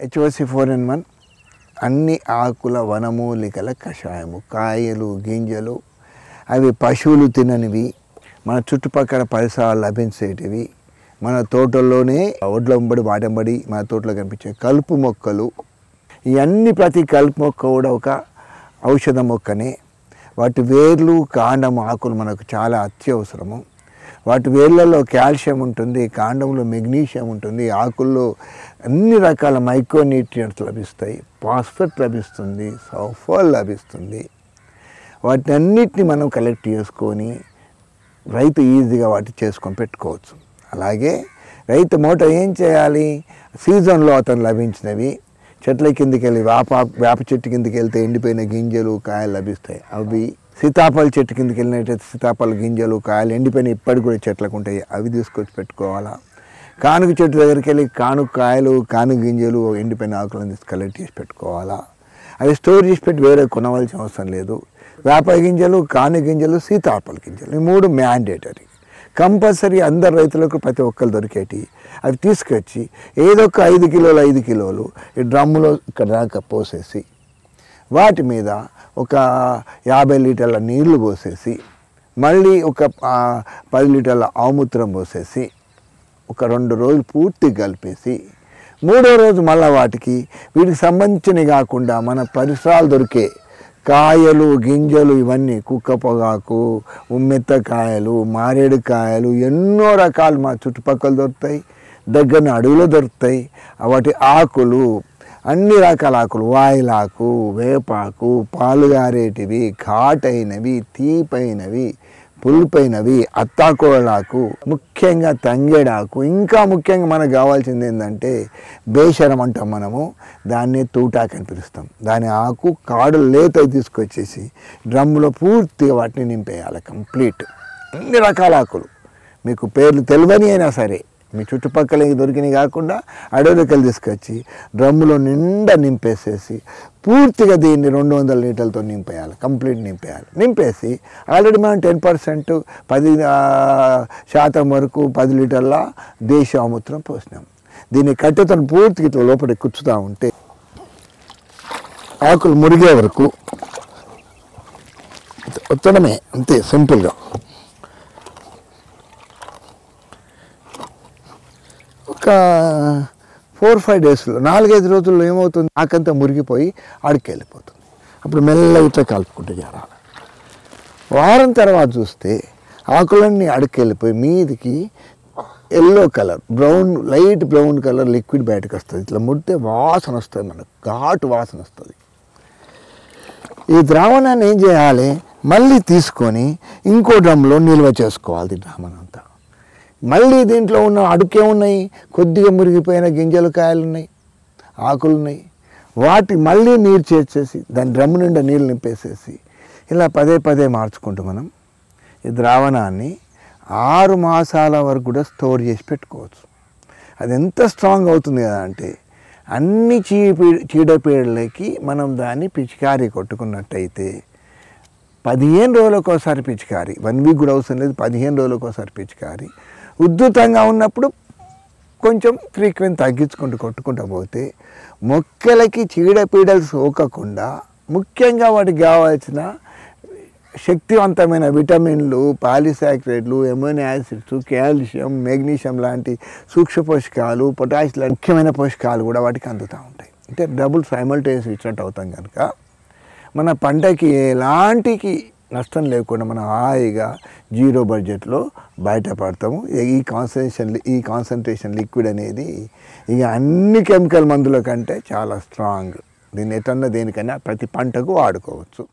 HOC4N1 అన్ని ఆకుల వనమూలికల కషాయము, కాయలు గింజలు అవి పశువులు తిననివి, మన చుట్టుపక్కల పరిసరాలు లభించేటివి, మన తోటల్లోనే ఒడ్లంబడి వాటంబడి మన తోటలో కనిపించే కలుపు మొక్కలు, ఇవన్నీ ప్రతి కలుపు మొక్క కూడా ఒక ఔషధ మొక్కనే. వాటి వేర్లు కాండం ఆకులు మనకు చాలా అత్యవసరము. వాటి వేర్లలో కాల్షియం ఉంటుంది, కాండంలో మెగ్నీషియం ఉంటుంది, ఆకుల్లో అన్ని రకాల మైక్రోన్యూట్రియంట్స్ లభిస్తాయి, ఫాస్ఫేట్ లభిస్తుంది, సల్ఫర్ లభిస్తుంది. వాటిని అన్నిటిని మనం కలెక్ట్ చేసుకొని రైతు ఈజీగా వాటి చేసుకొని పెట్టుకోవచ్చు. అలాగే రైతు మూట ఏం చేయాలి, సీజన్లో అతను లభించినవి చెట్ల కిందికి వెళ్ళి వేప చెట్టు కిందికి వెళ్తే ఎండిపోయిన గింజలు కాయలు లభిస్తాయి, అవి సీతాఫల చెట్టు కిందికి వెళ్ళినట్టయితే సీతాఫల గింజలు కాయలు ఎండిపోయిన ఇప్పటికి కూడా చెట్లకు ఉంటాయి, అవి తీసుకొచ్చి పెట్టుకోవాలా. కానుక చెట్టు దగ్గరికి వెళ్ళి కానుక కాయలు కానుక గింజలు ఎండిపోయిన ఆకులను తీసి కలెక్ట్ చేసి పెట్టుకోవాలా. అవి స్టోర్ చేసి పెట్టి వేరే కొనవలసిన అవసరం లేదు. వేప గింజలు, కానుక గింజలు, సీతాఫల గింజలు, ఈ మూడు మ్యాండేటరీ, కంపల్సరీ అందరు రైతులకు ప్రతి ఒక్కరు దొరికేటి. అవి తీసుకొచ్చి ఏదో ఒక 5 కిలోలు 5 కిలోలు ఈ డ్రమ్ములో ఇక్కడ దాకా పోసేసి వాటి మీద ఒక 50 లీటర్ల నీళ్లు పోసేసి మళ్ళీ ఒక 10 లీటర్ల ఆవుమూత్రం పోసేసి ఒక 2 రోజులు పూర్తి కలిపేసి 3వ రోజు మళ్ళీ వీటికి సంబంధించినవి కాకుండా మన పరిసరాలు దొరికే కాయలు గింజలు ఇవన్నీ కుక్క పొగాకు, ఉమ్మెత్తకాయలు, మారేడు కాయలు, ఎన్నో రకాలు మా చుట్టుపక్కల దొరుకుతాయి, దగ్గర అడవిలో దొరుకుతాయి. వాటి ఆకులు అన్ని రకాల ఆకులు, వాయిలాకు, వేపాకు, పాలుగారేటివి, ఘాటైనవి, తీపైనవి, పులుపైనవి, అత్తాకోళ్ళాకు, ముఖ్యంగా తంగేడాకు, ఇంకా ముఖ్యంగా మనకు కావాల్సింది ఏంటంటే బేషరం అంటాం మనము, దాన్ని తూటాకు అని పిలుస్తాం. దాని ఆకు కాడలు లేత తీసుకొచ్చేసి డ్రమ్ములో పూర్తిగా వాటిని నింపేయాలి కంప్లీట్. అన్ని రకాల ఆకులు మీకు పేర్లు తెలియని అయినా సరే మీ చుట్టుపక్కల దొరికినవి కాకుండా అడవిలోకి తీసుకొచ్చి డ్రమ్ములో నిండా నింపేసేసి పూర్తిగా దీన్ని 200 లీటర్లతో నింపేయాలి, కంప్లీట్ నింపేయాలి. నింపేసి ఆల్రెడీ మనం 10% 10% వరకు 10 లీటర్ల దేశీ ఆవుమూత్రం పోసినాం. దీన్ని కట్టెతో పూర్తిగా ఇట్లా లోపలికి కూర్చుతూ ఉంటే ఆకులు మురిగే వరకు ఉత్తడమే, అంతే సింపుల్గా. ఒక 4-5 డేస్లో 4-5 రోజుల్లో ఏమవుతుంది, ఆకంతా మురిగిపోయి ఆడికి వెళ్ళిపోతుంది. అప్పుడు మెల్లగా ఇట్లా కలుపుకుంటూ చేరాలి. వారం తర్వాత చూస్తే ఆకులన్నీ అడికి వెళ్ళిపోయి మీదికి yellow colour, light brown colour liquid బయటకు వస్తుంది. ఇట్లా ముడితే వాసన వస్తుంది, మనకు ఘాటు వాసన వస్తుంది. ఈ ద్రావణాన్ని ఏం చేయాలి, మళ్ళీ తీసుకొని ఇంకో డ్రమ్లో నిల్వ చేసుకోవాలి. ఈ ద్రావణం అంతా మళ్ళీ దీంట్లో ఉన్న అడుకే ఉన్నాయి, కొద్దిగా మురిగిపోయిన గింజలు కాయలు ఉన్నాయి, ఆకులు ఉన్నాయి, వాటి మళ్ళీ నీరు చేర్చేసి దాని డ్రమ్ము నిండా నీళ్ళు నింపేసేసి ఇలా పదే మార్చుకుంటూ మనం ఈ ద్రావణాన్ని 6 మాసాల వరకు కూడా స్టోర్ చేసి పెట్టుకోవచ్చు. అది ఎంత స్ట్రాంగ్ అవుతుంది కదా అంటే అన్ని చీడపీడలకి మనం దాన్ని పిచికారీ కొట్టుకున్నట్టయితే 15 రోజులకు ఒకసారి పిచికారీ, 1 వీక్ కూడా అవసరం లేదు, 15 రోజులకు ఒకసారి పిచికారీ. ఉధృతంగా ఉన్నప్పుడు కొంచెం ఫ్రీక్వెంట్ తగ్గించుకుంటూ కొట్టుకుంటూ పోతే మొక్కలకి చీడపీడలు సోకకుండా ముఖ్యంగా వాటికి కావాల్సిన శక్తివంతమైన విటమిన్లు, పాలిసాక్రైడ్లు, ఎమినో యాసిడ్స్, కాల్షియం, మెగ్నీషియం లాంటి సూక్ష్మ పోషకాలు, పొటాషియం లాంటి ముఖ్యమైన పోషకాలు కూడా వాటికి అందుతూ ఉంటాయి. అంటే డబుల్ సైమల్టేనియస్ ఇచ్చినట్టు అవుతాం కనుక మన పంటకి ఎలాంటికి నష్టం లేకుండా మనం హాయిగా 0 బడ్జెట్లో బయటపడతాము. ఈ కాన్సన్ట్రేషన్ లిక్విడ్ అనేది ఇక అన్ని కెమికల్ మందుల కంటే చాలా స్ట్రాంగ్. దీన్ని ఎటన్నా దేనికైనా ప్రతి పంటకు వాడుకోవచ్చు.